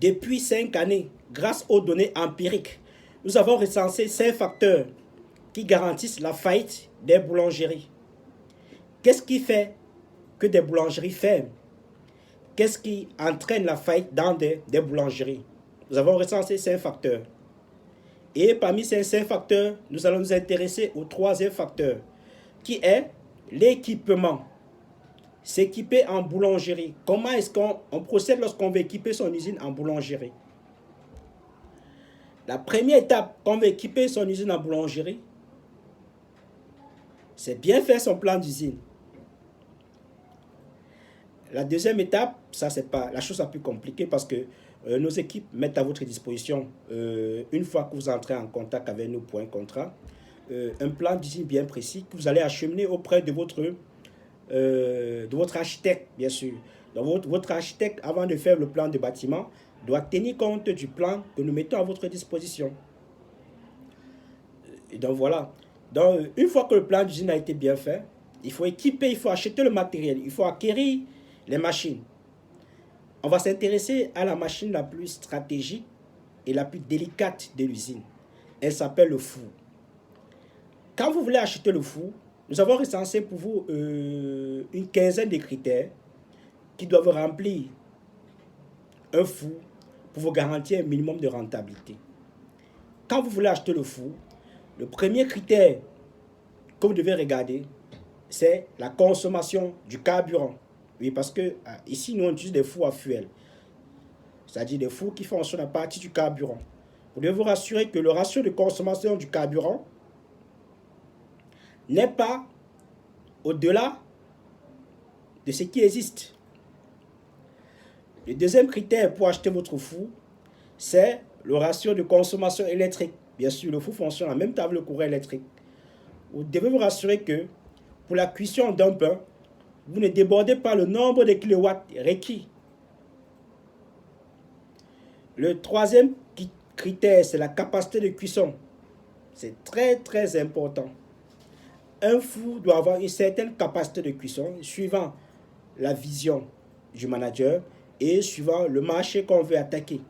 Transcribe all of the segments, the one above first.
Depuis 5 années, grâce aux données empiriques, nous avons recensé 5 facteurs qui garantissent la faillite des boulangeries. Qu'est-ce qui fait que des boulangeries ferment? Qu'est-ce qui entraîne la faillite dans des boulangeries? Nous avons recensé 5 facteurs. Et parmi ces 5 facteurs, nous allons nous intéresser au troisième facteur, qui est l'équipement. S'équiper en boulangerie. Comment est-ce qu'on procède lorsqu'on veut équiper son usine en boulangerie? La première étape quand on veut équiper son usine en boulangerie, c'est bien faire son plan d'usine. La deuxième étape, ça c'est pas la chose la plus compliquée parce que nos équipes mettent à votre disposition, une fois que vous entrez en contact avec nous pour un contrat, un plan d'usine bien précis que vous allez acheminer auprès de votre architecte, bien sûr. Donc votre architecte, avant de faire le plan de bâtiment, doit tenir compte du plan que nous mettons à votre disposition. Et donc voilà. Donc une fois que le plan d'usine a été bien fait, il faut équiper, il faut acheter le matériel, il faut acquérir les machines. On va s'intéresser à la machine la plus stratégique et la plus délicate de l'usine. Elle s'appelle le four. Quand vous voulez acheter le four, nous avons recensé pour vous une quinzaine de critères qui doivent remplir un four pour vous garantir un minimum de rentabilité. Quand vous voulez acheter le four, le premier critère que vous devez regarder, c'est la consommation du carburant. Oui, parce que ici, nous, on utilise des fours à fuel. C'est-à-dire des fours qui fonctionnent à partir du carburant. Vous devez vous rassurer que le ratio de consommation du carburant n'est pas au-delà de ce qui existe. Le deuxième critère pour acheter votre four, c'est le ratio de consommation électrique. Bien sûr, le four fonctionne en même temps avec le courant électrique. Vous devez vous rassurer que pour la cuisson d'un pain, vous ne débordez pas le nombre de kilowatts requis. Le troisième critère, c'est la capacité de cuisson. C'est très très important. Un four doit avoir une certaine capacité de cuisson suivant la vision du manager et suivant le marché qu'on veut attaquer.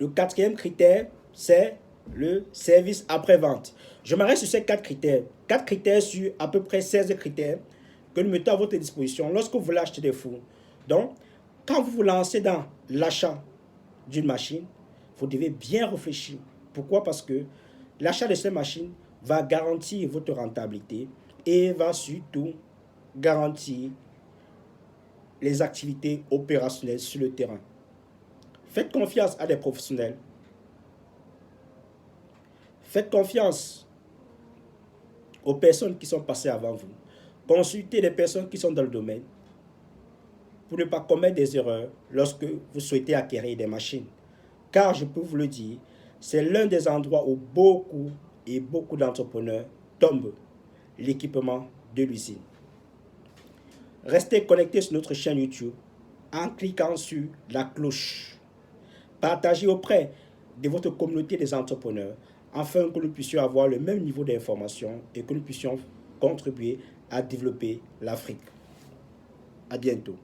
Le quatrième critère, c'est le service après-vente. Je m'arrête sur ces 4 critères. 4 critères sur à peu près 16 critères que nous mettons à votre disposition lorsque vous voulez acheter des fours. Donc, quand vous vous lancez dans l'achat d'une machine, vous devez bien réfléchir. Pourquoi? Parce que l'achat de cette machine va garantir votre rentabilité et va surtout garantir les activités opérationnelles sur le terrain. Faites confiance à des professionnels. Faites confiance aux personnes qui sont passées avant vous. Consultez les personnes qui sont dans le domaine pour ne pas commettre des erreurs lorsque vous souhaitez acquérir des machines. Car je peux vous le dire, c'est l'un des endroits où beaucoup d'entrepreneurs tombent, l'équipement de l'usine. Restez connectés sur notre chaîne YouTube en cliquant sur la cloche. Partagez auprès de votre communauté des entrepreneurs afin que nous puissions avoir le même niveau d'information et que nous puissions contribuer à développer l'Afrique. À bientôt.